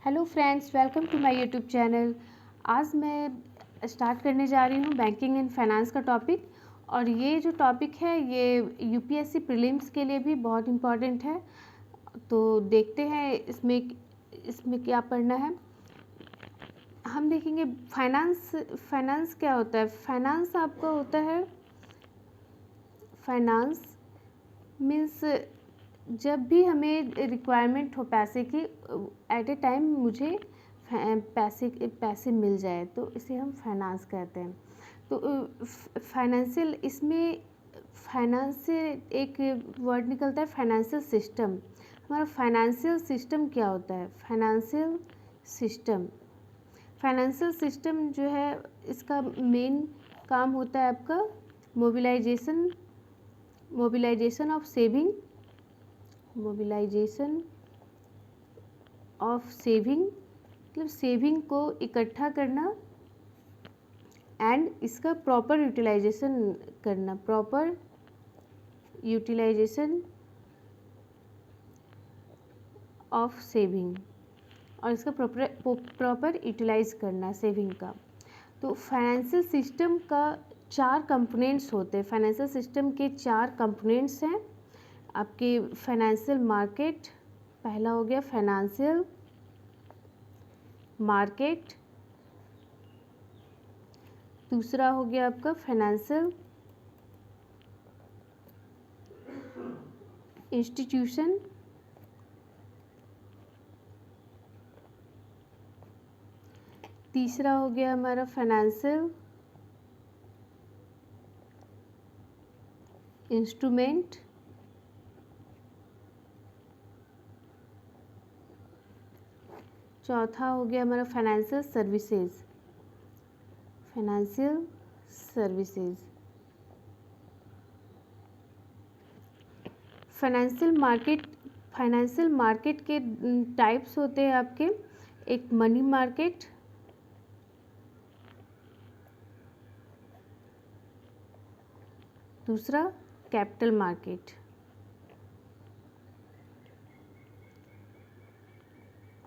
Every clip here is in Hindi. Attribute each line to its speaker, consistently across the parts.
Speaker 1: Hello friends, welcome to my YouTube channel. आज मैं स्टार्ट करने जा रही हूँ बैंकिंग एंड फाइनेंस का टॉपिक। और ये जो टॉपिक है ये यूपीएससी प्रीलिम्स के लिए भी बहुत इम्पॉर्टेंट है। तो देखते हैं इसमें क्या पढ़ना है। हम देखेंगे फाइनेंस क्या होता है। फाइनेंस आपका होता है, फाइनेंस मीन्स जब भी हमें रिक्वायरमेंट हो पैसे की, एट ए टाइम मुझे पैसे मिल जाए, तो इसे हम फाइनेंस कहते हैं। तो फाइनेंशियल, इसमें फाइनेंस से एक वर्ड निकलता है फाइनेंशियल सिस्टम। हमारा फाइनेंशियल सिस्टम क्या होता है? फाइनेंशियल सिस्टम जो है, इसका मेन काम होता है आपका मोबिलाइजेशन ऑफ सेविंग, मतलब सेविंग को इकट्ठा करना एंड इसका प्रॉपर यूटिलाइजेशन ऑफ सेविंग, और इसका प्रॉपर यूटिलाइज करना सेविंग का। तो फाइनेंशियल सिस्टम का 4 कंपोनेंट्स होते हैं। फाइनेंशियल सिस्टम के 4 कंपोनेंट्स हैं आपके। फाइनेंशियल मार्केट, पहला हो गया फाइनेंशियल मार्केट, दूसरा हो गया आपका फाइनेंशियल इंस्टीट्यूशन, तीसरा हो गया हमारा फाइनेंशियल इंस्ट्रूमेंट, चौथा हो गया हमारा फाइनेंशियल सर्विसेज। फाइनेंशियल मार्केट के टाइप्स होते हैं आपके। एक मनी मार्केट, दूसरा कैपिटल मार्केट,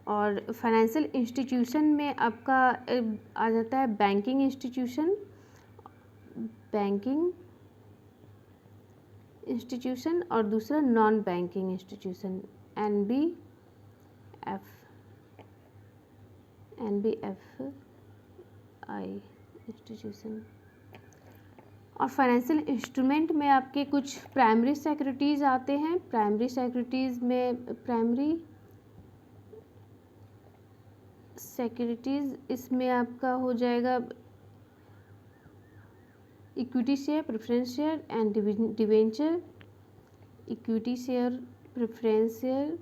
Speaker 1: और फाइनेंशियल इंस्टीट्यूशन में आपका आ जाता है बैंकिंग इंस्टीट्यूशन और दूसरा non banking institution, NBFI institution. और फाइनेंशियल इंस्ट्रूमेंट में आपके कुछ प्राइमरी सिक्योरिटीज़ आते हैं। प्राइमरी सिक्योरिटीज़ इसमें आपका हो जाएगा equity share, preference share and debenture. Equity share, preference share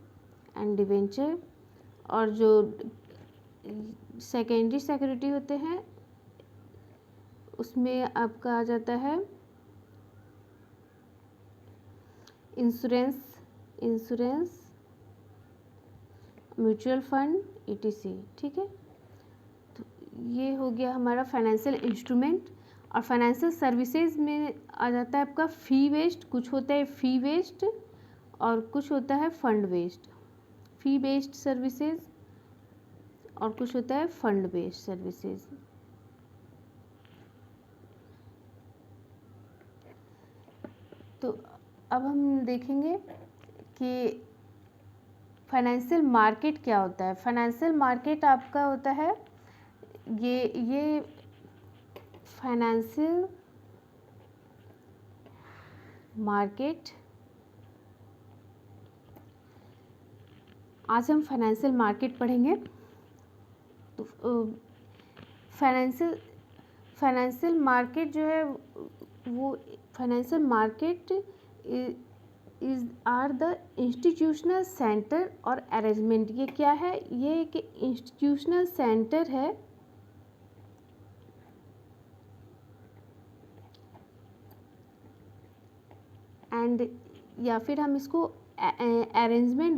Speaker 1: and debenture. और जो सेकेंडरी सिक्योरिटी होते हैं उसमें आपका आ जाता है इंश्योरेंस, म्यूचुअल फंड, ETC। ठीक है, तो ये हो गया हमारा फाइनेंशियल इंस्ट्रूमेंट। और फाइनेंशियल सर्विसेज में आ जाता है आपका फी बेस्ड, कुछ होता है फी बेस्ड और कुछ होता है फंड बेस्ड। फी बेस्ड सर्विसेज और कुछ होता है फंड बेस्ड सर्विसेज। तो अब हम देखेंगे कि फाइनेंशियल मार्केट क्या होता है। फाइनेंशियल मार्केट आपका होता है ये फाइनेंशियल मार्केट, आज हम फाइनेंशियल मार्केट पढ़ेंगे। तो फाइनेंशियल मार्केट जो है वो financial market are the institutional center और अरेंजमेंट। ये क्या है? ये एक इंस्टीट्यूशनल सेंटर है एंड, या फिर हम इसको अरेंजमेंट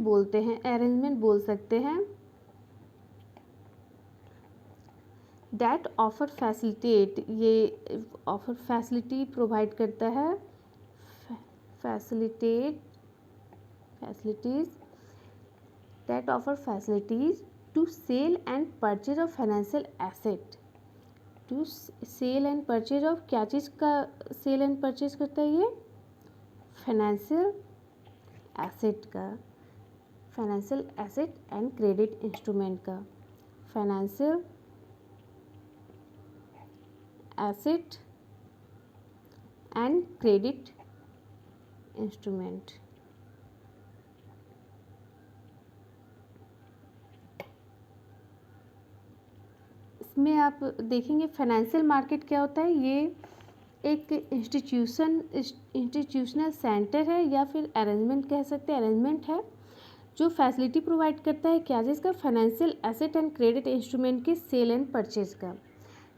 Speaker 1: बोल सकते हैं। दैट ऑफर फैसिलिटेट, ये ऑफर फैसिलिटी प्रोवाइड करता है, facilities that offer facilities to sale and purchase of financial asset. To sale and purchase of, क्या चीज़ का सेल एंड परचेज करता है ये? फाइनेंशियल एसेट का, financial asset and credit instrument का, financial asset and credit instrument. इसमें आप देखेंगे फाइनेंशियल मार्केट क्या होता है, ये एक इंस्टीट्यूशनल सेंटर है या फिर अरेंजमेंट कह सकते हैं, अरेंजमेंट है जो फैसिलिटी प्रोवाइड करता है क्या चीज़ का? Financial asset and credit instrument के सेल एंड परचेज का।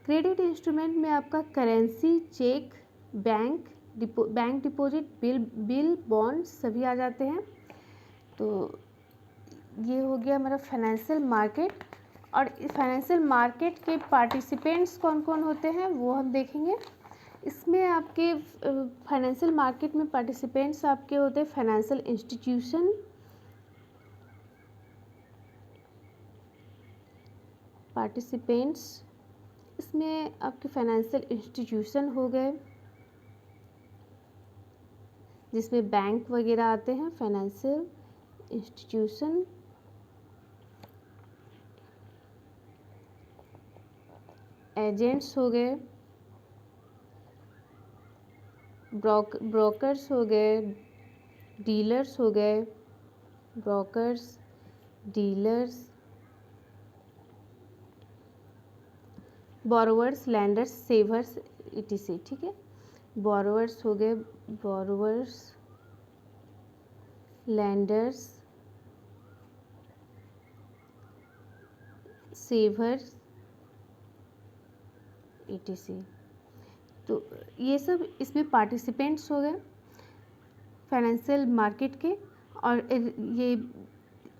Speaker 1: क्रेडिट इंस्ट्रूमेंट में आपका currency, cheque, bank deposit, bill bond सभी आ जाते हैं। तो ये हो गया हमारा फाइनेंशियल मार्केट। और फाइनेंशियल मार्केट के पार्टिसिपेंट्स कौन कौन होते हैं वो हम देखेंगे। इसमें आपके फाइनेंशियल मार्केट में पार्टिसिपेंट्स आपके होते हैं फाइनेंशियल इंस्टीट्यूशन, पार्टिसिपेंट्स इसमें आपके फाइनेंशियल इंस्टीट्यूशन हो गए जिसमें बैंक वगैरह आते हैं, फाइनेंशियल इंस्टीट्यूशन। एजेंट्स हो गए, ब्रोकर्स हो गए, डीलर्स हो गए, brokers, dealers, borrowers, lenders, savers etc। ठीक है, बोरोवर्स हो गए, बोरोवर्स, लैंडर्स, सेवर्स etc। तो ये सब इसमें पार्टिसिपेंट्स हो गए फाइनेंशियल मार्केट के। और ये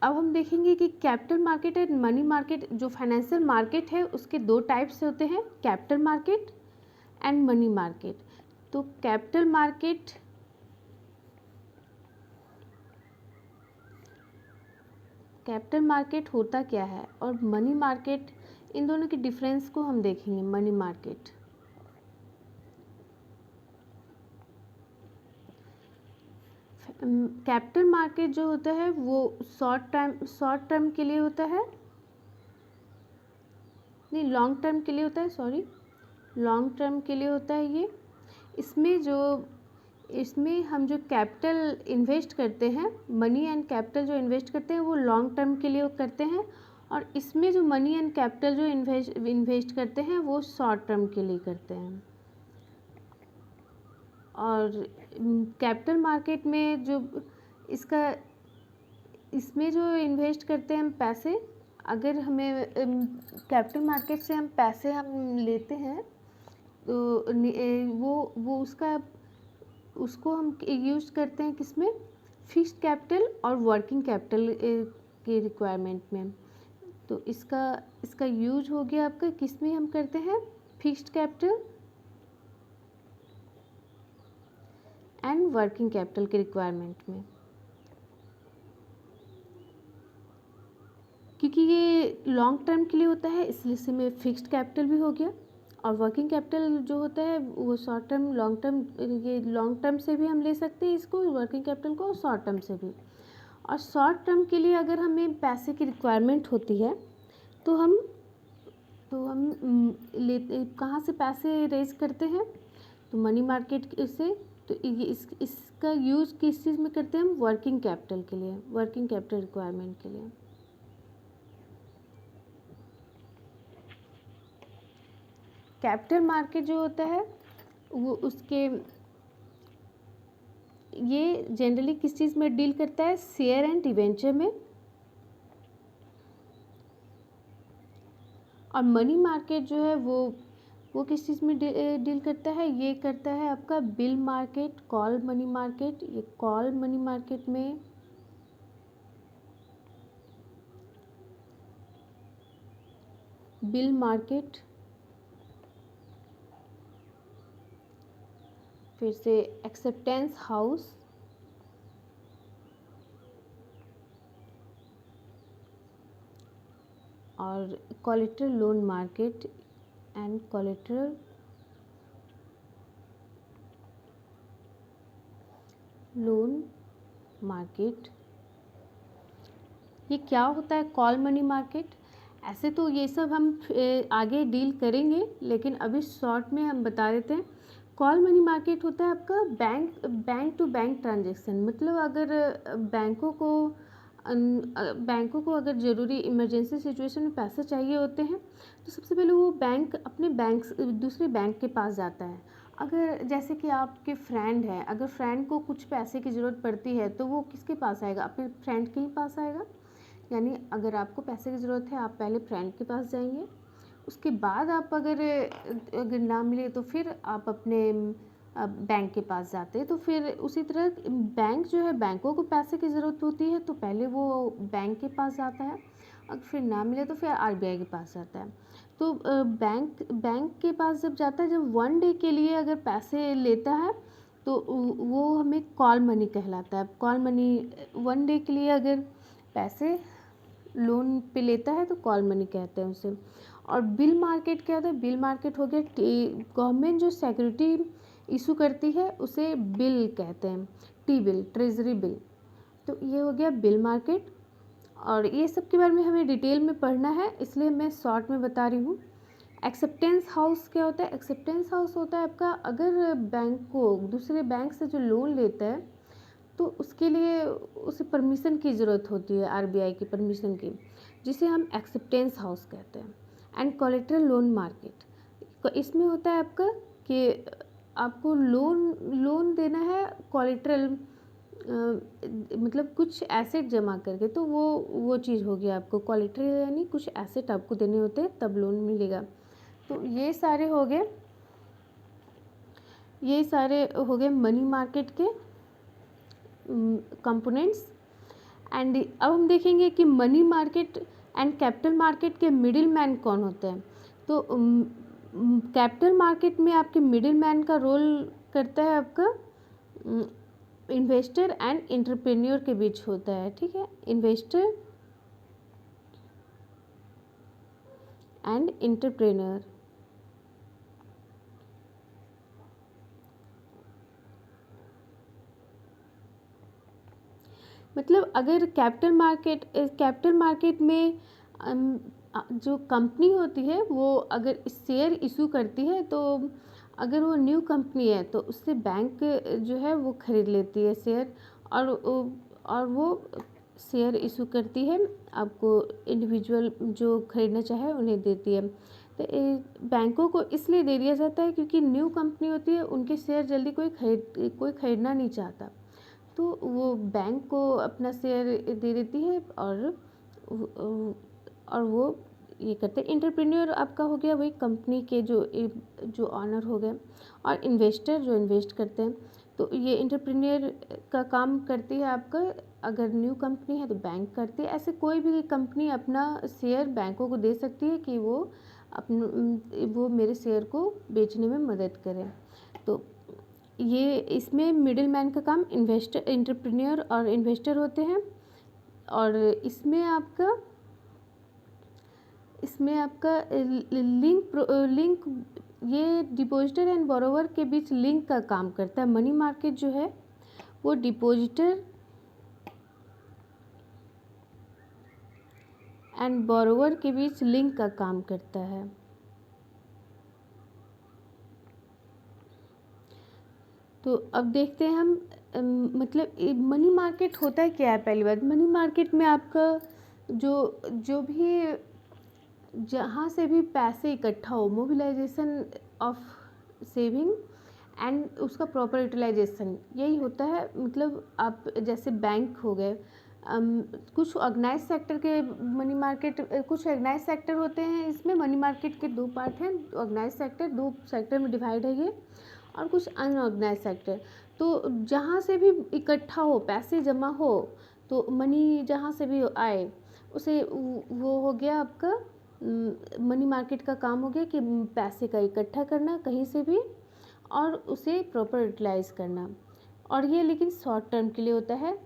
Speaker 1: अब हम देखेंगे कि capital market and money market, जो फाइनेंशियल मार्केट है उसके दो टाइप्स होते हैं, capital market and money market. तो कैपिटल मार्केट होता क्या है और मनी मार्केट, इन दोनों के डिफरेंस को हम देखेंगे। मनी मार्केट, कैपिटल मार्केट जो होता है वो शॉर्ट टर्म के लिए होता है, नहीं लॉन्ग टर्म के लिए होता है, सॉरी लॉन्ग टर्म के लिए होता है ये। इसमें हम जो कैपिटल इन्वेस्ट करते हैं, मनी एंड कैपिटल जो इन्वेस्ट करते हैं वो लॉन्ग टर्म के लिए करते हैं, और इसमें जो मनी एंड कैपिटल जो इन्वेस्ट करते हैं वो शॉर्ट टर्म के लिए करते हैं। और कैपिटल मार्केट में जो इसमें जो इन्वेस्ट करते हैं हम पैसे, अगर हमें कैपिटल मार्केट से हम पैसे हम लेते हैं तो वो उसको हम यूज़ करते हैं किसमें? फिक्स्ड कैपिटल और वर्किंग कैपिटल के रिक्वायरमेंट में। तो इसका यूज हो गया आपका किसमें हम करते हैं? Fixed capital and working capital के रिक्वायरमेंट में, क्योंकि ये लॉन्ग टर्म के लिए होता है इसलिए इसमें फिक्स्ड कैपिटल भी हो गया। और वर्किंग कैपिटल जो होता है वो शॉर्ट टर्म, लॉन्ग टर्म, ये लॉन्ग टर्म से भी हम ले सकते हैं इसको, वर्किंग कैपिटल को, शॉर्ट टर्म से भी। और शॉर्ट टर्म के लिए अगर हमें पैसे की रिक्वायरमेंट होती है तो हम लेते कहाँ से पैसे रेज करते हैं? तो मनी मार्केट से। तो ये इसका यूज़ किस चीज़ में करते हैं हम? वर्किंग कैपिटल के लिए, वर्किंग कैपिटल रिक्वायरमेंट के लिए। कैपिटल मार्केट जो होता है वो ये जनरली किस चीज़ में डील करता है? शेयर एंड डिवेंचर में। और मनी मार्केट जो है वो किस चीज़ में डील करता है? ये करता है आपका bill market, call money market. ये कॉल मनी मार्केट में बिल मार्केट, फिर से एक्सेप्टेंस हाउस, और collateral loan market and collateral loan market. ये क्या होता है कॉल मनी मार्केट? ऐसे तो ये सब हम आगे डील करेंगे, लेकिन अभी शॉर्ट में हम बता देते हैं। कॉल मनी मार्केट होता है आपका बैंक टू बैंक ट्रांजेक्शन। मतलब अगर बैंकों को अगर ज़रूरी इमरजेंसी सिचुएशन में पैसे चाहिए होते हैं, तो सबसे पहले वो बैंक अपने दूसरे बैंक के पास जाता है। अगर जैसे कि आपके फ्रेंड हैं, अगर फ्रेंड को कुछ पैसे की ज़रूरत पड़ती है, तो वो किसके पास आएगा? अपने फ्रेंड के ही पास आएगा। यानी अगर आपको पैसे की ज़रूरत है, आप पहले फ्रेंड के पास जाएंगे, उसके बाद आप अगर ना मिले तो फिर आप अपने बैंक के पास जाते हैं। तो फिर उसी तरह बैंक जो है, बैंकों को पैसे की ज़रूरत होती है, तो पहले वो बैंक के पास जाता है, और फिर ना मिले तो फिर आरबीआई के पास जाता है। तो बैंक के पास जब जाता है, जब 1 डे के लिए अगर पैसे लेता है, तो वो हमें कॉल मनी कहलाता है। कॉल मनी 1 डे के लिए अगर पैसे लोन पे लेता है तो कॉल मनी कहते हैं उसे। और बिल मार्केट क्या होता है? बिल मार्केट हो गया गवर्नमेंट जो सिक्योरिटी इशू करती है उसे बिल कहते हैं, टी बिल, ट्रेजरी बिल। तो ये हो गया बिल मार्केट। और ये सब के बारे में हमें डिटेल में पढ़ना है, इसलिए मैं शॉर्ट में बता रही हूँ। एक्सेप्टेंस हाउस क्या होता है? एक्सेप्टेंस हाउस होता है आपका, अगर बैंक को दूसरे बैंक से जो लोन लेता है, तो उसके लिए उसे परमिशन की ज़रूरत होती है, आरबीआई की परमिशन की, जिसे हम एक्सेप्टेंस हाउस कहते हैं। एंड कोलेटरल लोन मार्केट, इसमें होता है आपका कि आपको लोन देना है कोलेटरल, मतलब कुछ एसेट जमा करके, तो वो चीज़ होगी आपको कोलेटरल, यानी कुछ एसेट आपको देने होते हैं तब लोन मिलेगा। तो ये सारे हो गए मनी मार्केट के कंपोनेंट्स। एंड अब हम देखेंगे कि money market and capital market के मिडिल मैन कौन होते हैं। तो कैपिटल मार्केट में आपके मिडिल मैन का रोल करता है आपका इन्वेस्टर एंड एंटरप्रेन्योर के बीच होता है, ठीक है, इन्वेस्टर एंड एंटरप्रेन्योर। मतलब अगर कैपिटल मार्केट में जो कंपनी होती है वो अगर शेयर इशू करती है, तो अगर वो न्यू कंपनी है तो उससे बैंक जो है वो खरीद लेती है शेयर, और वो शेयर इशू करती है, आपको इंडिविजुअल जो खरीदना चाहे उन्हें देती है। तो बैंकों को इसलिए दे दिया जाता है क्योंकि न्यू कंपनी होती है, उनके शेयर जल्दी कोई खरीदना नहीं चाहता, तो वो बैंक को अपना शेयर दे देती है, और वो ये करते हैं। एंटरप्रेन्योर आपका हो गया वही कंपनी के जो ऑनर हो गए, और इन्वेस्टर जो इन्वेस्ट करते हैं। तो ये एंटरप्रेन्योर का काम करती है आपका, अगर न्यू कंपनी है तो बैंक करती है। ऐसे कोई भी कंपनी अपना शेयर बैंकों को दे सकती है कि वो मेरे शेयर को बेचने में मदद करें। तो ये इसमें मिडिल मैन का काम एंटरप्रेन्योर और इन्वेस्टर होते हैं। और इसमें आपका लिंक ये डिपॉजिटर एंड बोरोवर के बीच लिंक का काम करता है। मनी मार्केट जो है वो डिपॉजिटर एंड बोरोवर के बीच लिंक का काम करता है। तो अब देखते हैं हम मतलब मनी मार्केट होता क्या है। पहली बात, मनी मार्केट में आपका जो भी जहाँ से भी पैसे इकट्ठा हो, मोबिलाइजेशन ऑफ सेविंग एंड उसका प्रॉपर यूटिलाइजेशन, यही होता है। मतलब आप जैसे बैंक हो गए, कुछ ऑर्गेनाइज सेक्टर के मनी मार्केट, कुछ ऑर्गेनाइज सेक्टर होते हैं। इसमें मनी मार्केट के 2 पार्ट हैं। ऑर्गेनाइज सेक्टर 2 सेक्टर में डिवाइड है ये, और कुछ अनऑर्गेनाइज सेक्टर। तो जहाँ से भी इकट्ठा हो, पैसे जमा हो, तो मनी जहाँ से भी आए उसे वो हो गया आपका मनी मार्केट का काम हो गया कि पैसे का इकट्ठा करना कहीं से भी और उसे प्रॉपर यूटिलाइज करना। और ये लेकिन शॉर्ट टर्म के लिए होता है।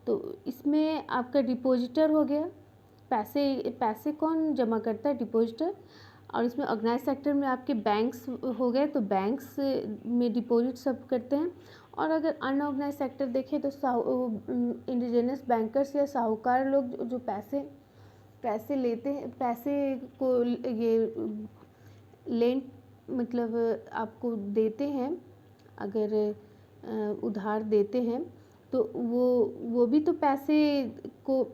Speaker 1: तो इसमें आपका डिपॉजिटर हो गया, पैसे पैसे कौन जमा करता है? डिपॉजिटर। और इसमें ऑर्गेनाइज सेक्टर में आपके बैंक्स हो गए, तो बैंक्स में डिपॉजिट सब करते हैं। और अगर अनऑर्गेनाइज सेक्टर देखें तो इंडिजिनस बैंकर्स या साहूकार लोग जो पैसे लेते हैं, पैसे को ये लेंट मतलब आपको देते हैं, अगर उधार देते हैं तो वो भी तो पैसे को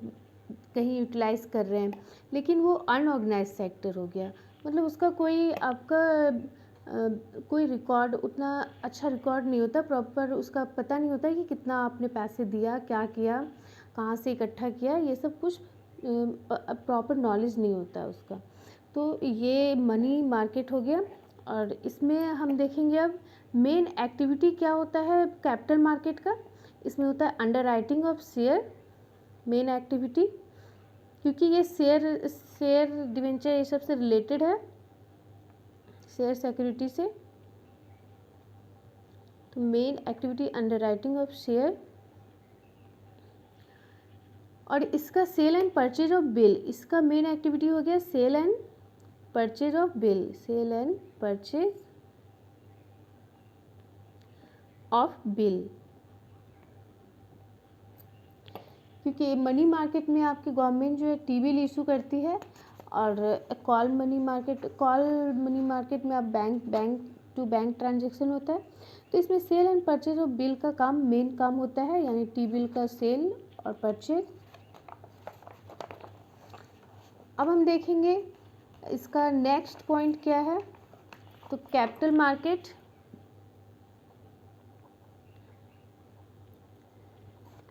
Speaker 1: कहीं यूटिलाइज कर रहे हैं, लेकिन वो अनऑर्गेनाइज सेक्टर हो गया। मतलब उसका कोई आपका कोई रिकॉर्ड, उतना अच्छा रिकॉर्ड नहीं होता, प्रॉपर उसका पता नहीं होता कि कितना आपने पैसे दिया, क्या किया, कहाँ से इकट्ठा किया, ये सब कुछ प्रॉपर नॉलेज नहीं होता है उसका। तो ये मनी मार्केट हो गया। और इसमें हम देखेंगे अब मेन एक्टिविटी क्या होता है कैपिटल मार्केट का। इसमें होता है under writing of share, main activity, क्योंकि ये शेयर डिवेंचर ये सब से रिलेटेड है, शेयर सिक्योरिटी से। तो main activity underwriting of share. और इसका sale and purchase of bill, इसका मेन एक्टिविटी हो गया sale and purchase of bill, sale and purchase of bill. क्योंकि मनी मार्केट में आपकी गवर्नमेंट जो है टी बिल इशू करती है, और कॉल मनी मार्केट में आप बैंक टू बैंक ट्रांजेक्शन होता है। तो इसमें sale and purchase of bill का काम मेन काम होता है, यानी टी बिल का सेल और परचेज। अब हम देखेंगे इसका नेक्स्ट पॉइंट क्या है। तो capital market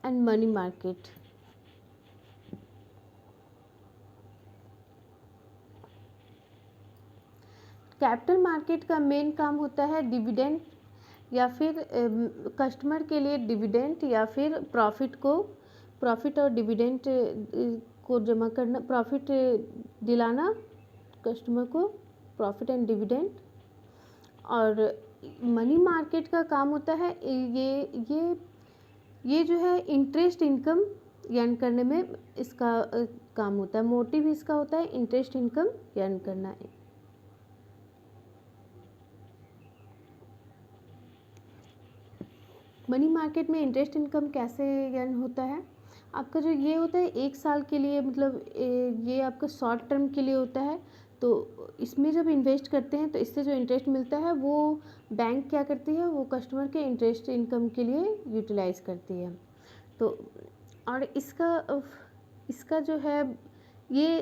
Speaker 1: and money market. Capital market का मेन काम होता है डिविडेंड, या फिर कस्टमर के लिए डिविडेंड या फिर प्रॉफिट और डिविडेंड को जमा करना, प्रॉफिट दिलाना कस्टमर को, प्रॉफिट एंड डिविडेंड। और मनी मार्केट का काम होता है ये जो है इंटरेस्ट इनकम अर्न करने में इसका काम होता है। मोटिव इसका होता है इंटरेस्ट इनकम अर्न करना। मनी मार्केट में इंटरेस्ट इनकम कैसे अर्न होता है? आपका जो ये होता है 1 साल के लिए, मतलब ये आपका शॉर्ट टर्म के लिए होता है। तो इसमें जब इन्वेस्ट करते हैं तो इससे जो इंटरेस्ट मिलता है वो बैंक क्या करती है, वो कस्टमर के इंटरेस्ट इनकम के लिए यूटिलाइज करती है। तो और इसका जो है ये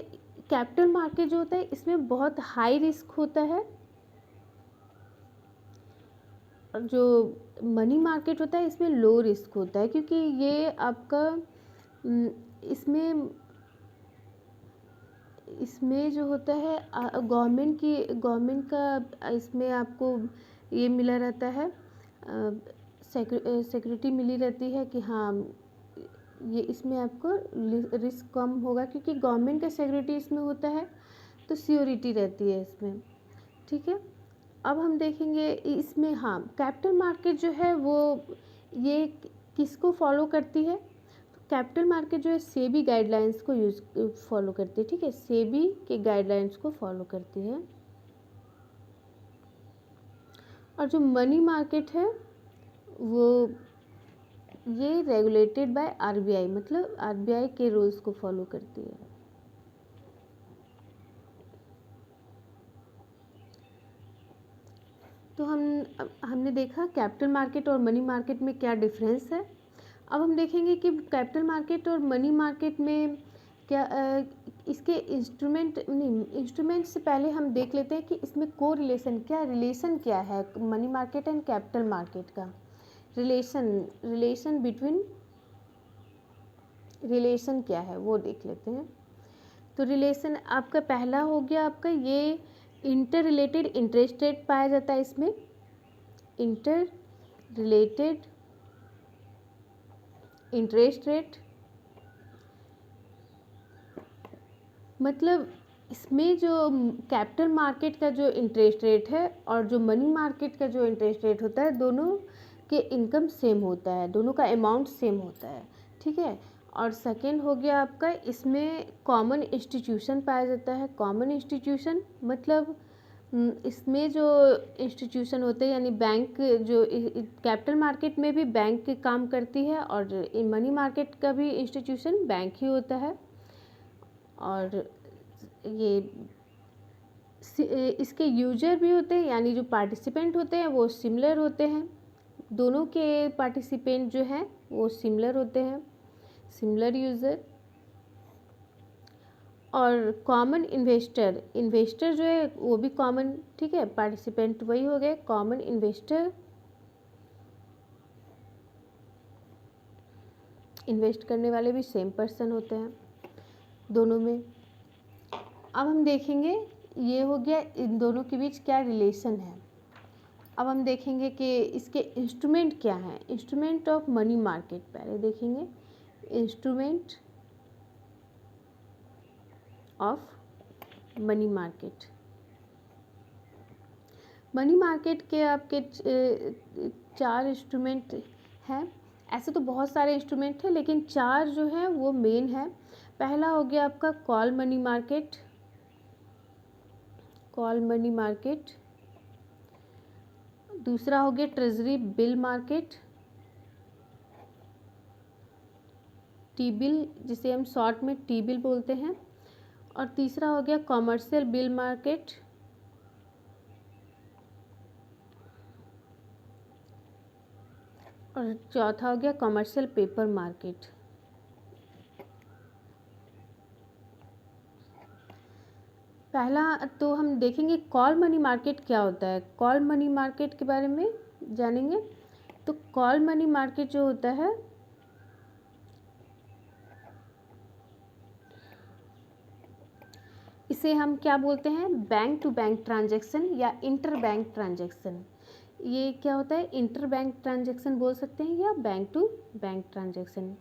Speaker 1: कैपिटल मार्केट जो होता है इसमें बहुत हाई रिस्क होता है, और जो मनी मार्केट होता है इसमें लो रिस्क होता है, क्योंकि ये आपका इसमें जो होता है गवर्नमेंट का इसमें आपको ये मिला रहता है, सिक्योरिटी मिली रहती है कि हाँ ये इसमें आपको रिस्क कम होगा, क्योंकि गवर्नमेंट का सिक्योरिटी इसमें होता है, तो सियोरिटी रहती है इसमें। ठीक है, अब हम देखेंगे इसमें हाँ कैपिटल मार्केट जो है वो ये किसको फॉलो करती है। कैपिटल मार्केट जो है सेबी गाइडलाइंस को फॉलो करती है। ठीक है, सेबी के गाइडलाइंस को फॉलो करती है। और जो मनी मार्केट है वो ये रेगुलेटेड बाय आरबीआई, मतलब आरबीआई के रूल्स को फॉलो करती है। तो हमने देखा कैपिटल मार्केट और मनी मार्केट में क्या डिफरेंस है। अब हम देखेंगे कि कैपिटल मार्केट और मनी मार्केट में क्या इसके इंस्ट्रूमेंट से पहले हम देख लेते हैं कि इसमें रिलेशन क्या है money market and capital market का। रिलेशन क्या है वो देख लेते हैं। तो रिलेशन आपका पहला हो गया, आपका ये इंटर रिलेटेड इंटरेस्ट रेट पाया जाता है इसमें। इंटर रिलेटेड इंटरेस्ट रेट मतलब इसमें जो कैपिटल मार्केट का जो इंटरेस्ट रेट है और जो मनी मार्केट का जो इंटरेस्ट रेट होता है, दोनों के इनकम सेम होता है, दोनों का अमाउंट सेम होता है। ठीक है, और सेकेंड हो गया आपका, इसमें कॉमन इंस्टीट्यूशन पाया जाता है। कॉमन इंस्टीट्यूशन मतलब इसमें जो इंस्टीट्यूशन होते हैं यानी बैंक, जो कैपिटल मार्केट में भी बैंक काम करती है और मनी मार्केट का भी इंस्टीट्यूशन बैंक ही होता है। और ये इसके यूजर भी होते हैं यानी जो पार्टिसिपेंट होते हैं वो सिमिलर होते हैं। दोनों के पार्टिसिपेंट जो हैं वो सिमिलर होते हैं, सिमिलर यूज़र। और कॉमन इन्वेस्टर, इन्वेस्टर जो है वो भी कॉमन, ठीक है, पार्टिसिपेंट वही हो गए कॉमन इन्वेस्टर। इन्वेस्ट करने वाले भी सेम पर्सन होते हैं दोनों में। अब हम देखेंगे ये हो गया इन दोनों के बीच क्या रिलेशन है। अब हम देखेंगे कि इसके इंस्ट्रूमेंट क्या हैं। इंस्ट्रूमेंट ऑफ मनी मार्केट पहले देखेंगे। Instrument of money market, money market के आपके 4 इंस्ट्रूमेंट हैं। ऐसे तो बहुत सारे इंस्ट्रूमेंट हैं लेकिन 4 जो हैं वो मेन है। पहला हो गया आपका call money market, call money market. दूसरा हो गया treasury bill market, T bill, जिसे हम शॉर्ट में टी बिल बोलते हैं। और तीसरा हो गया कॉमर्शियल बिल मार्केट। और चौथा हो गया कॉमर्शियल पेपर मार्केट। पहला तो हम देखेंगे कॉल मनी मार्केट क्या होता है। कॉल मनी मार्केट के बारे में जानेंगे। तो कॉल मनी मार्केट जो होता है इसे हम क्या बोलते हैं, बैंक टू बैंक ट्रांजैक्शन या इंटर बैंक ट्रांजैक्शन। ये क्या होता है, इंटर बैंक ट्रांजैक्शन बोल सकते हैं या बैंक टू बैंक ट्रांजैक्शन।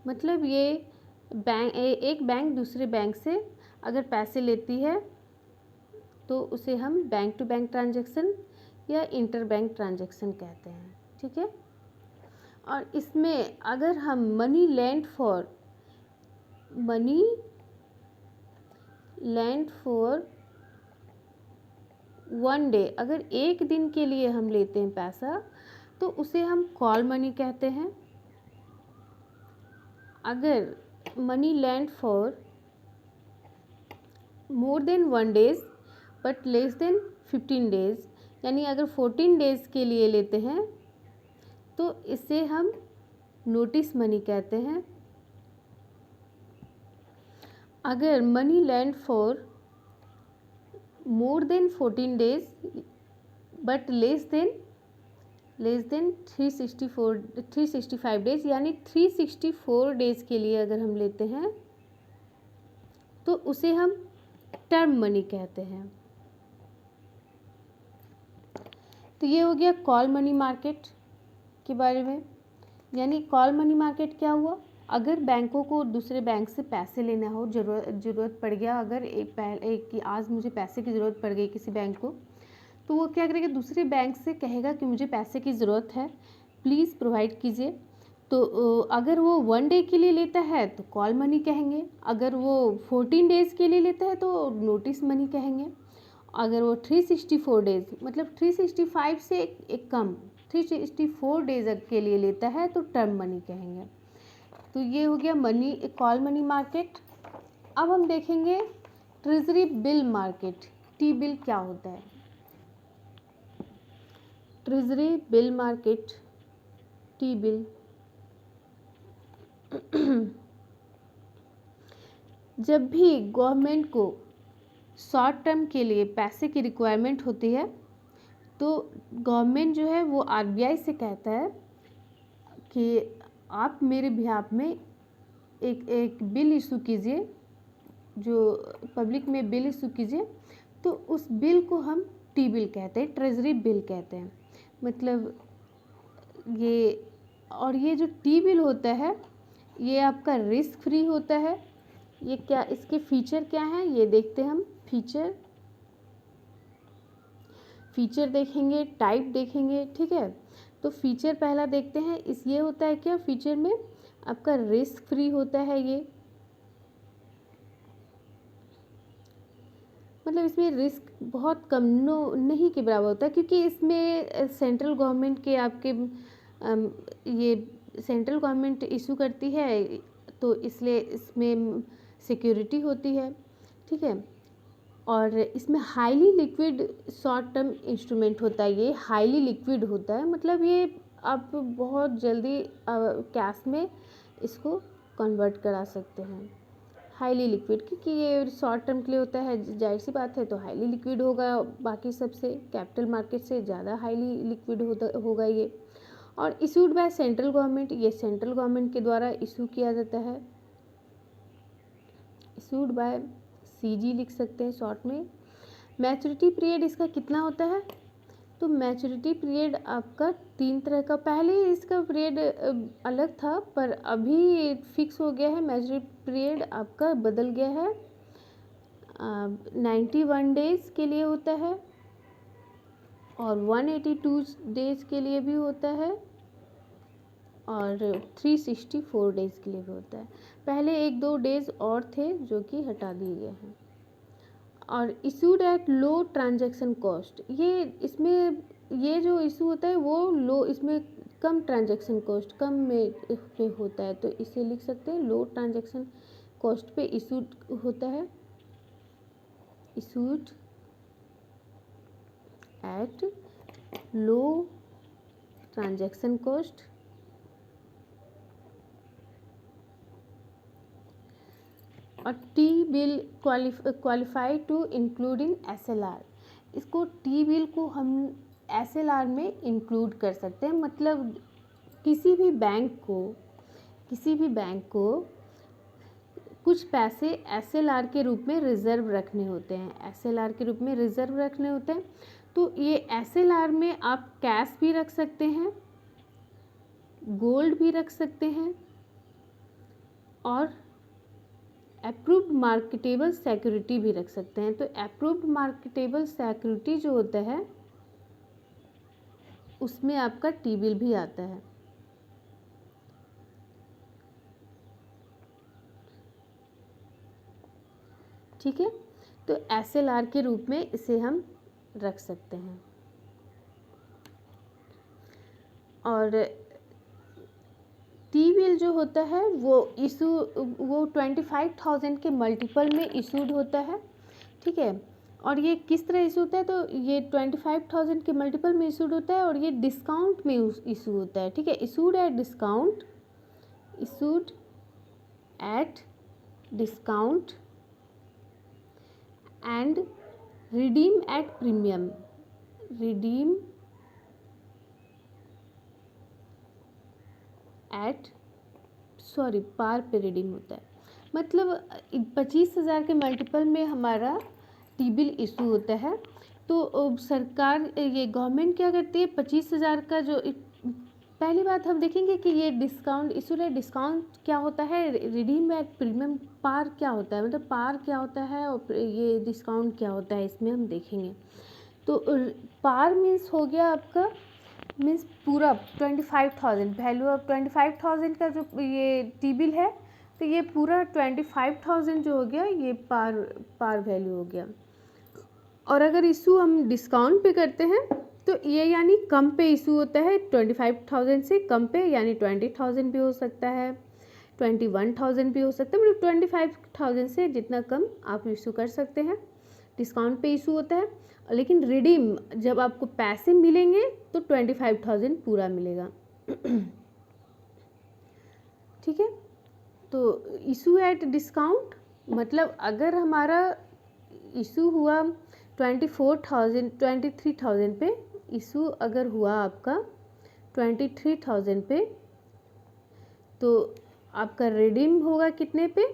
Speaker 1: मतलब ये एक बैंक दूसरे बैंक से अगर पैसे लेती है तो उसे हम बैंक टू बैंक ट्रांजैक्शन या इंटर बैंक ट्रांजैक्शन कहते हैं, ठीक है। और इसमें अगर हम मनी लेंड फॉर 1 डे, अगर एक दिन के लिए हम लेते हैं पैसा तो उसे हम कॉल मनी कहते हैं। अगर money land for more than 1 days but less than 15 days, यानी अगर 14 डेज के लिए लेते हैं तो इसे हम नोटिस मनी कहते हैं। अगर money land for more than 14 days but less than 365 days, यानी 364 डेज के लिए अगर हम लेते हैं तो उसे हम टर्म मनी कहते हैं। तो ये हो गया कॉल मनी मार्केट के बारे में। यानी कॉल मनी मार्केट क्या हुआ, अगर बैंकों को दूसरे बैंक से पैसे लेना हो, ज़रूरत पड़ गया, अगर एक कि आज मुझे पैसे की ज़रूरत पड़ गई किसी बैंक को, तो वो क्या करेगा, दूसरे बैंक से कहेगा कि मुझे पैसे की ज़रूरत है, प्लीज़ प्रोवाइड कीजिए। तो अगर वो 1 डे के लिए लेता है तो कॉल मनी कहेंगे, अगर वो 14 डेज़ के लिए लेता है तो नोटिस मनी कहेंगे, अगर वो 364 डेज़ मतलब 365 से एक कम 364 डेज़ के लिए लेता है तो टर्म मनी कहेंगे। तो ये हो गया मनी कॉल मनी मार्केट। अब हम देखेंगे treasury bill market, T bill क्या होता है। Treasury bill market, T bill, जब भी गवर्नमेंट को शॉर्ट टर्म के लिए पैसे की रिक्वायरमेंट होती है तो गवर्नमेंट जो है वो आरबीआई से कहता है कि आप मेरे बिहाफ में एक बिल इशू कीजिए, जो पब्लिक में बिल इशू कीजिए। तो उस बिल को हम टी बिल कहते हैं, ट्रेजरी बिल कहते हैं। मतलब ये, और ये जो टी बिल होता है ये आपका रिस्क फ्री होता है। ये क्या, इसके फीचर क्या हैं ये देखते हैं हम। फीचर देखेंगे, टाइप देखेंगे, ठीक है। तो फीचर पहला देखते हैं, इस ये होता है क्या फीचर में, आपका रिस्क फ्री होता है ये, मतलब इसमें रिस्क बहुत कम नहीं के बराबर होता है, क्योंकि इसमें सेंट्रल गवर्नमेंट के आपके ये सेंट्रल गवर्नमेंट इशू करती है, तो इसलिए इसमें सिक्योरिटी होती है, ठीक है। और इसमें highly liquid short term instrument होता है, ये हाईली लिक्विड होता है, मतलब ये आप बहुत जल्दी कैश में इसको कन्वर्ट करा सकते हैं। हाईली लिक्विड, क्योंकि ये शॉर्ट टर्म के लिए होता है, जाहिर सी बात है, तो हाईली लिक्विड होगा, बाकी सबसे कैपिटल मार्केट से ज़्यादा हाईली लिक्विड होगा ये। और इशूड बाय सेंट्रल गवर्नमेंट, ये सेंट्रल गवर्नमेंट के द्वारा इशू किया जाता है, इशूड बाय सीजी लिख सकते हैं शॉर्ट में। मैच्योरिटी पीरियड इसका कितना होता है, तो मैच्योरिटी पीरियड आपका 3 तरह का, पहले इसका पीरियड अलग था पर अभी फिक्स हो गया है, मैच्योरिटी पीरियड आपका बदल गया है, 91 डेज के लिए होता है और 182 डेज के लिए भी होता है और 364 डेज के लिए भी होता है। पहले 1-2 डेज और थे जो कि हटा दिए गए हैं। और issued at low transaction cost, ये इसमें ये जो इशू होता है वो लो, इसमें कम ट्रांजैक्शन कॉस्ट कम में होता है, तो इसे लिख सकते हैं लो ट्रांजैक्शन कॉस्ट पे इशूड होता है, issued at low transaction cost. और T bill qualify to including SLR, इसको टी बिल को हम एसएलआर में इंक्लूड कर सकते हैं, मतलब किसी भी बैंक को कुछ पैसे एसएलआर के रूप में रिजर्व रखने होते हैं, एसएलआर के रूप में रिजर्व रखने होते हैं, तो ये एसएलआर में आप कैश भी रख सकते हैं, गोल्ड भी रख सकते हैं और अप्रूव्ड मार्केटेबल सिक्योरिटी भी रख सकते हैं। तो अप्रूव्ड मार्केटेबल सिक्योरिटी जो होता है उसमें आपका टी बिल भी आता है, ठीक है। तो एसएलआर के रूप में इसे हम रख सकते हैं। और टी बिल जो होता है वो 25,000 के मल्टीपल में इशूड होता है, ठीक है। और ये किस तरह इशू होता है, तो ये 25,000 के मल्टीपल में इशूड होता है और ये डिस्काउंट में इशू होता है, ठीक है। Issued at discount, issued at discount and redeem at premium, redeem par पे रिडीम होता है, मतलब 25,000 के मल्टीपल में हमारा टी बिल इशू होता है। तो सरकार, ये गवर्नमेंट क्या करती है, 25,000 का जो, पहली बात हम देखेंगे कि ये डिस्काउंट इशू है, डिस्काउंट क्या होता है, रिडीम एट प्रीमियम, पार क्या होता है, मतलब पार क्या होता है और ये डिस्काउंट क्या होता है, इसमें हम देखेंगे। तो पार मीन्स हो गया आपका, मीन्स पूरा 25,000, वैल्यू ऑफ 25,000 का जो ये टी बिल है, तो ये पूरा 25,000 जो हो गया ये पार वैल्यू हो गया। और अगर इशू हम डिस्काउंट पे करते हैं तो ये यानी कम पे इशू होता है, 25,000 से कम पे, यानी 20,000 भी हो सकता है, 21,000 भी हो सकता है, मतलब 25,000 से जितना कम आप इशू कर सकते हैं, डिस्काउंट पे इशू होता है। लेकिन रिडीम, जब आपको पैसे मिलेंगे तो 25,000 पूरा मिलेगा, ठीक है। तो इशू एट डिस्काउंट, मतलब अगर हमारा इशू हुआ 23,000 पे, इशू अगर हुआ आपका 23,000 पे, तो आपका रिडीम होगा कितने पे,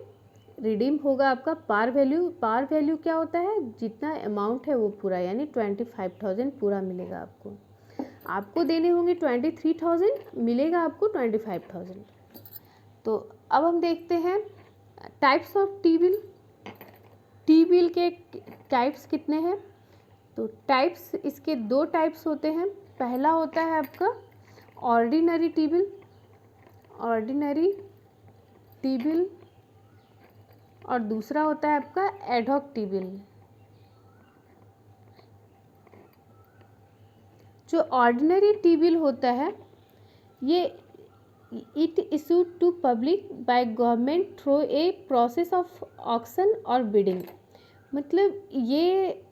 Speaker 1: रिडीम होगा आपका पार वैल्यू। पार वैल्यू क्या होता है, जितना अमाउंट है वो पूरा, यानी 25,000 पूरा मिलेगा आपको देने होंगे 23,000, मिलेगा आपको 25,000। तो अब हम देखते हैं types of T bill. T bill के टाइप्स कितने हैं, तो टाइप्स इसके 2 टाइप्स होते हैं। पहला होता है आपका ordinary T bill, ordinary T bill और दूसरा होता है आपका एडहॉक टी बिल। जो ऑर्डिनरी टी बिल होता है ये it issued to public by government through a process of auction और बिडिंग। मतलब ये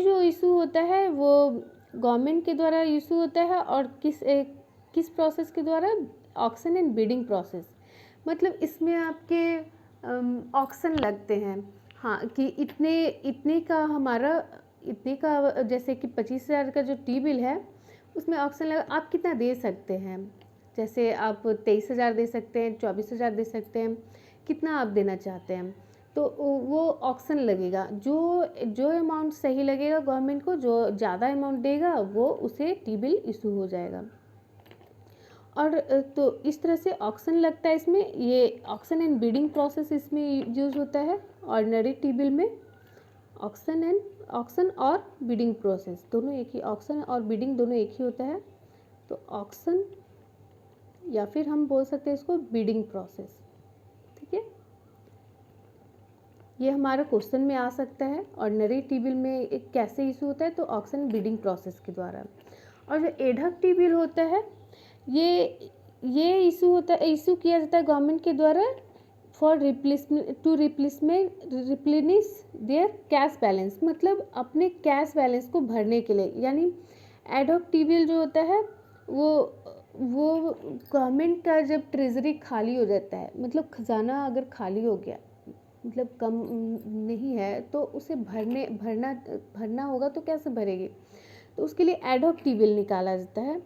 Speaker 1: जो इशू होता है वो गवर्नमेंट के द्वारा इशू होता है और किस प्रोसेस के द्वारा, ऑक्शन एंड बिडिंग प्रोसेस। मतलब इसमें आपके ऑक्शन लगते हैं, हाँ, कि इतने का हमारा, इतने का, जैसे कि 25,000 का जो टी बिल है उसमें ऑक्शन लगा, आप कितना दे सकते हैं। जैसे आप 23,000 दे सकते हैं, 24,000 दे सकते हैं, कितना आप देना चाहते हैं, तो वो ऑक्शन लगेगा। जो अमाउंट सही लगेगा गवर्नमेंट को, जो ज़्यादा अमाउंट देगा वो उसे टी बिल इशू हो जाएगा। और तो इस तरह से ऑक्शन लगता है इसमें। ये ऑक्शन एंड बिडिंग प्रोसेस इसमें यूज होता है ऑर्डिनरी टी बिल में। ऑक्शन और बिडिंग प्रोसेस दोनों एक ही, ऑक्शन और बिडिंग दोनों एक ही होता है। तो ऑक्शन या फिर हम बोल सकते हैं इसको बिडिंग प्रोसेस, ठीक है। ये हमारा क्वेश्चन में आ सकता है, ऑर्डिनरी टी बिल में एक कैसे इशू होता है, तो ऑक्शन बिडिंग प्रोसेस के द्वारा। और जो एडहॉक टी बिल होता है ये इशू किया जाता है गवर्नमेंट के द्वारा for replenish their cash balance. मतलब अपने कैश बैलेंस को भरने के लिए। यानी एडहॉक टी बिल जो होता है वो गवर्नमेंट का जब ट्रेजरी खाली हो जाता है, मतलब खजाना अगर खाली हो गया, मतलब कम नहीं है, तो उसे भरना होगा, तो कैसे भरेगी, तो उसके लिए एडहॉक टी बिल निकाला जाता है,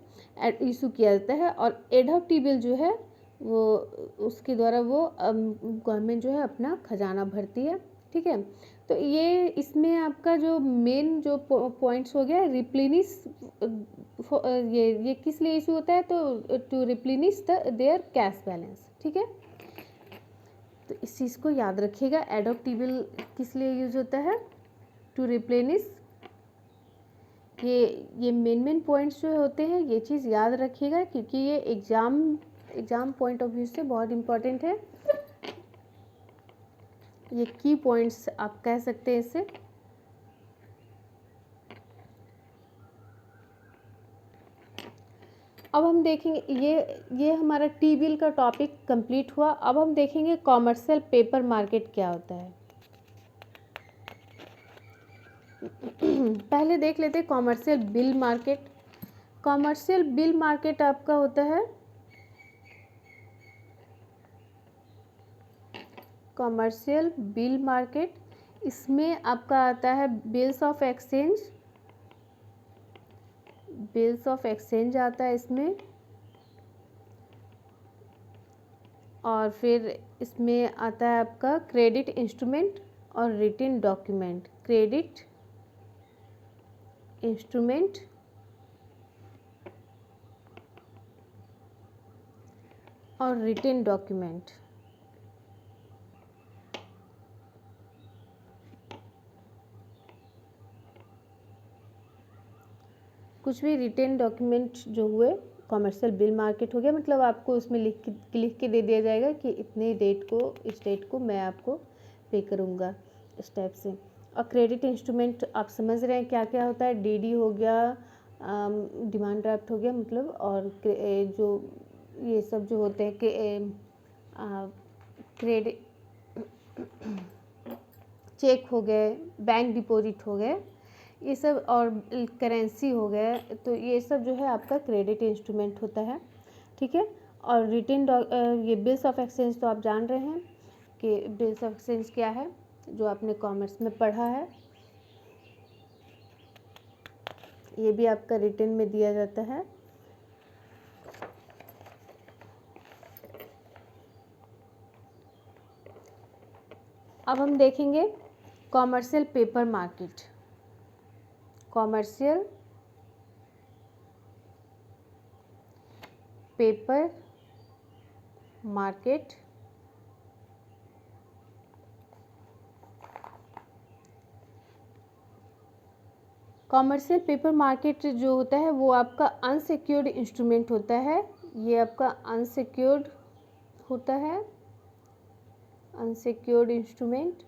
Speaker 1: इशू किया जाता है। और एडहॉक टी बिल जो है वो उसके द्वारा वो गवर्नमेंट जो है अपना खजाना भरती है, ठीक है। तो ये इसमें आपका जो मेन जो पॉइंट्स हो गया, रिप्लेनिश, ये किस लिए इशू होता है, तो to replenish their cash balance, ठीक है। तो इस चीज़ को याद रखिएगा, एडहॉक टी बिल किस लिए यूज होता है, टू रिप्लेनिश। ये मेन पॉइंट्स जो होते हैं ये चीज़ याद रखिएगा, क्योंकि ये एग्ज़ाम पॉइंट ऑफ व्यू से बहुत इम्पोर्टेंट है। ये की पॉइंट्स आप कह सकते हैं इससे। अब हम देखेंगे, ये हमारा टी बिल का टॉपिक कंप्लीट हुआ। अब हम देखेंगे कॉमर्शियल पेपर मार्केट क्या होता है। पहले देख लेते हैं commercial bill market. Commercial bill market आपका होता है, कॉमर्शियल बिल मार्केट, इसमें आपका आता है बिल्स ऑफ एक्सचेंज आता है इसमें। और फिर इसमें आता है आपका क्रेडिट इंस्ट्रूमेंट और रिटन डॉक्यूमेंट। क्रेडिट इंस्ट्रूमेंट और रिटन डॉक्यूमेंट। कुछ भी रिटन डॉक्यूमेंट जो हुए, कॉमर्शियल बिल मार्केट हो गया। मतलब आपको उसमें लिख के दे दिया जाएगा कि इतने डेट को, इस डेट को मैं आपको पे करूँगा, इस टाइप से। और क्रेडिट इंस्ट्रूमेंट आप समझ रहे हैं क्या क्या होता है, डीडी हो गया, डिमांड ड्राफ्ट हो गया, मतलब, और जो ये सब जो होते हैं कि क्रेडिट चेक हो गए, बैंक डिपॉजिट हो गए, ये सब, और करेंसी हो गए, तो ये सब जो है आपका क्रेडिट इंस्ट्रूमेंट होता है, ठीक है। और रिटन ये बिल्स ऑफ एक्सचेंज तो आप जान रहे हैं कि बिल्स ऑफ एक्सचेंज क्या है, जो आपने कॉमर्स में पढ़ा है। ये भी आपका रिटन में दिया जाता है। अब हम देखेंगे commercial paper market. Commercial paper market commercial paper market जो होता है वो आपका अनसिक्योर्ड इंस्ट्रूमेंट होता है। ये आपका अनसिक्योर्ड होता है, अनसिक्योर्ड इंस्ट्रूमेंट।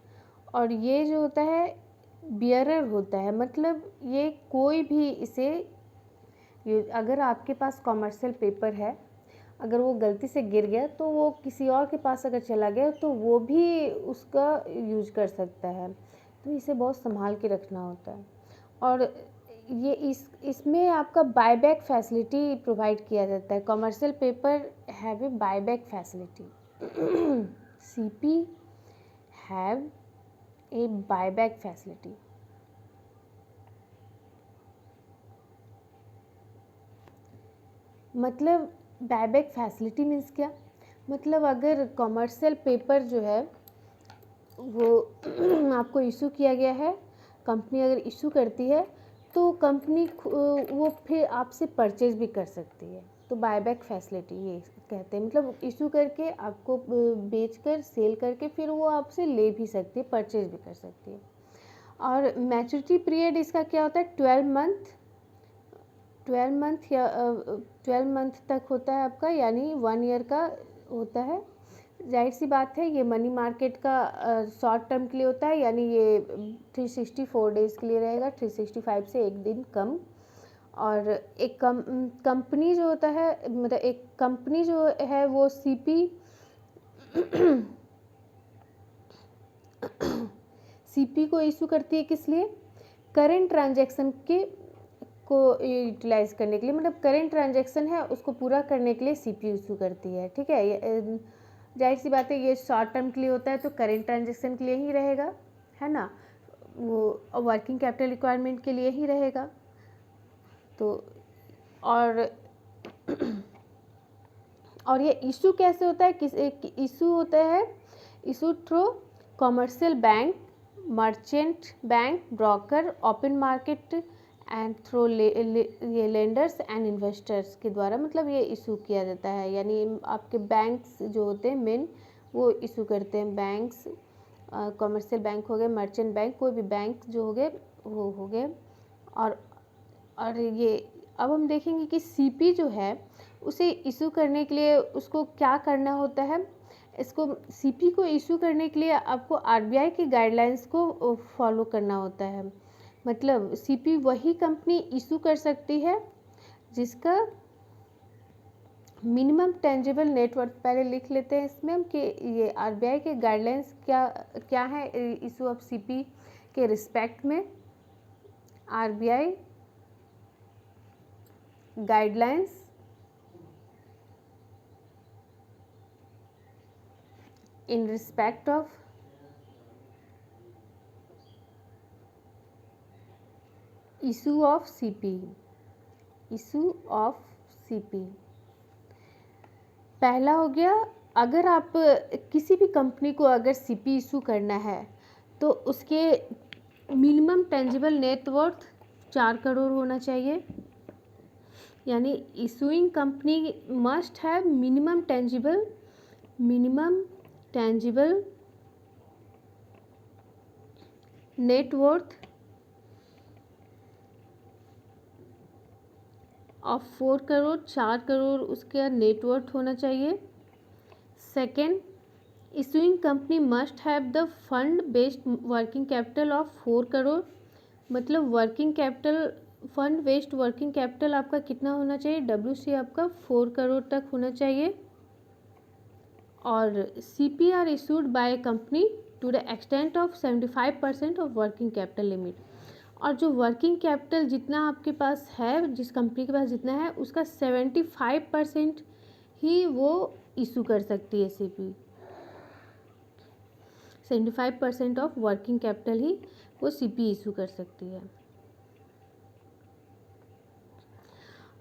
Speaker 1: और ये जो होता है बियरर होता है, मतलब ये कोई भी इसे, अगर आपके पास कॉमर्शियल पेपर है, अगर वो गलती से गिर गया तो वो किसी और के पास अगर चला गया तो वो भी उसका यूज कर सकता है, तो इसे बहुत संभाल के रखना होता है। और ये इसमें आपका बायबैक फैसिलिटी प्रोवाइड किया जाता है। Commercial paper have a buyback facility, CP have a buyback facility. मतलब बायबैक फैसिलिटी मीन्स क्या, मतलब अगर कॉमर्शियल पेपर जो है वो आपको इशू किया गया है, कंपनी अगर इशू करती है तो कंपनी वो फिर आपसे परचेज भी कर सकती है, तो बायबैक फैसिलिटी ये कहते हैं। मतलब इशू करके आपको बेचकर सेल करके फिर वो आपसे ले भी सकती है, परचेज भी कर सकती है। और मैच्योरिटी पीरियड इसका क्या होता है, 12 मंथ या 12 मंथ तक होता है आपका, यानी 1 ईयर का होता है। जाहिर सी बात है ये मनी मार्केट का शॉर्ट टर्म के लिए होता है, यानी ये 364 डेज़ के लिए रहेगा, 365 से एक दिन कम। और एक कंपनी जो होता है, मतलब एक कंपनी जो है वो सीपी को इशू करती है, किस लिए, करेंट ट्रांजैक्शन को यूटिलाइज करने के लिए, मतलब करेंट ट्रांजैक्शन है उसको पूरा करने के लिए सीपी इशू करती है। ठीक है, जाहिर सी बात है ये शॉर्ट टर्म के लिए होता है तो करेंट ट्रांजैक्शन के लिए ही रहेगा, है ना, वो वर्किंग कैपिटल रिक्वायरमेंट के लिए ही रहेगा। तो और ये इशू कैसे होता है, किस इशू होता है, issue through commercial bank, merchant bank, broker, open market and through ये लेंडर्स एंड इन्वेस्टर्स के द्वारा, मतलब ये इशू किया जाता है। यानी आपके बैंक्स जो होते हैं मेन वो इशू करते हैं, बैंक्स, कॉमर्शियल बैंक हो गए, मर्चेंट बैंक, कोई भी बैंक जो हो गए वो हो गए। और ये अब हम देखेंगे कि सीपी जो है उसे इशू करने के लिए उसको क्या करना होता है। इसको सीपी को इशू करने के लिए आपको आरबीआई की गाइडलाइंस को फॉलो करना होता है। मतलब सीपी वही कंपनी इशू कर सकती है जिसका मिनिमम टेंजिबल नेटवर्थ, पहले लिख लेते हैं इसमें हम कि ये आरबीआई के गाइडलाइंस क्या है इशू ऑफ सीपी के रिस्पेक्ट में। RBI guidelines in respect of issue of CP, issue of CP। पहला हो गया, अगर आप किसी भी कंपनी को अगर सीपी इशू करना है तो उसके मिनिमम टेंजिबल नेटवर्थ 4 करोड़ होना चाहिए, यानी issuing company must have minimum tangible net worth of 4 crore, 4 crore उसका नेट वर्थ होना चाहिए। Second, issuing company must have the fund based working capital of 4 crore, मतलब working capital, fund based working capital आपका कितना होना चाहिए, डब्ल्यूसी आपका 4 करोड़ तक होना चाहिए। और CPR issued by company to the extent of 75% of working capital limit. और जो वर्किंग कैपिटल जितना आपके पास है, जिस कंपनी के पास जितना है उसका 75% ही वो इशू कर सकती है CP, 75% ऑफ वर्किंग कैपिटल ही वो CP इशू कर सकती है।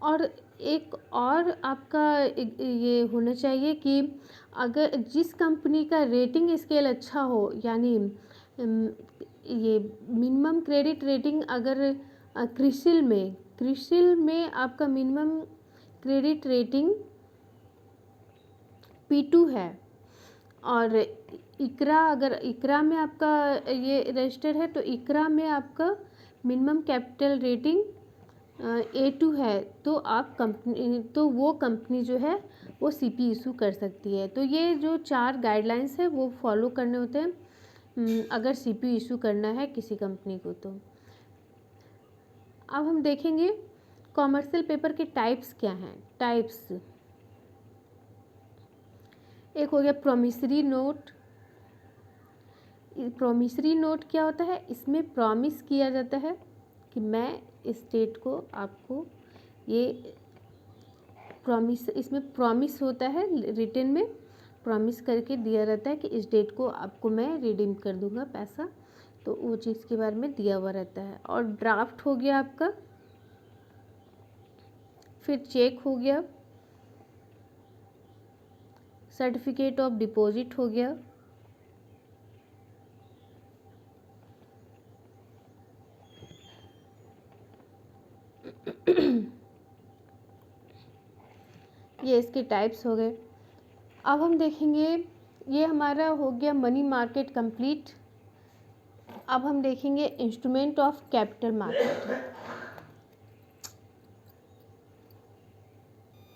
Speaker 1: और एक और आपका ये होना चाहिए कि अगर जिस कंपनी का रेटिंग स्केल अच्छा हो, यानी ये मिनिमम क्रेडिट रेटिंग, अगर क्रिसिल में आपका मिनिमम क्रेडिट रेटिंग P2 है, और इकरा, अगर इकरा में आपका ये रजिस्टर है तो इकरा में आपका मिनिमम कैपिटल रेटिंग A2 है तो आप कंपनी, तो वो कंपनी जो है वो CP इशू कर सकती है। तो ये जो 4 गाइडलाइंस है वो फॉलो करने होते हैं अगर CP इशू करना है किसी कंपनी को। तो अब हम देखेंगे कॉमर्शियल पेपर के टाइप्स क्या हैं। टाइप्स, एक हो गया प्रॉमिसरी नोट। प्रॉमिसरी नोट क्या होता है, इसमें प्रॉमिस किया जाता है कि मैं इस डेट को आपको ये प्रॉमिस, इसमें प्रॉमिस होता है, रिटन में प्रॉमिस करके दिया रहता है कि इस डेट को आपको मैं रिडीम कर दूंगा पैसा, तो वो चीज़ के बारे में दिया हुआ रहता है। और ड्राफ्ट हो गया आपका, फिर चेक हो गया, सर्टिफिकेट ऑफ डिपॉजिट हो गया, ये इसके टाइप्स हो गए। अब हम देखेंगे, ये हमारा हो गया मनी मार्केट कंप्लीट। अब हम देखेंगे इंस्ट्रूमेंट ऑफ कैपिटल मार्केट।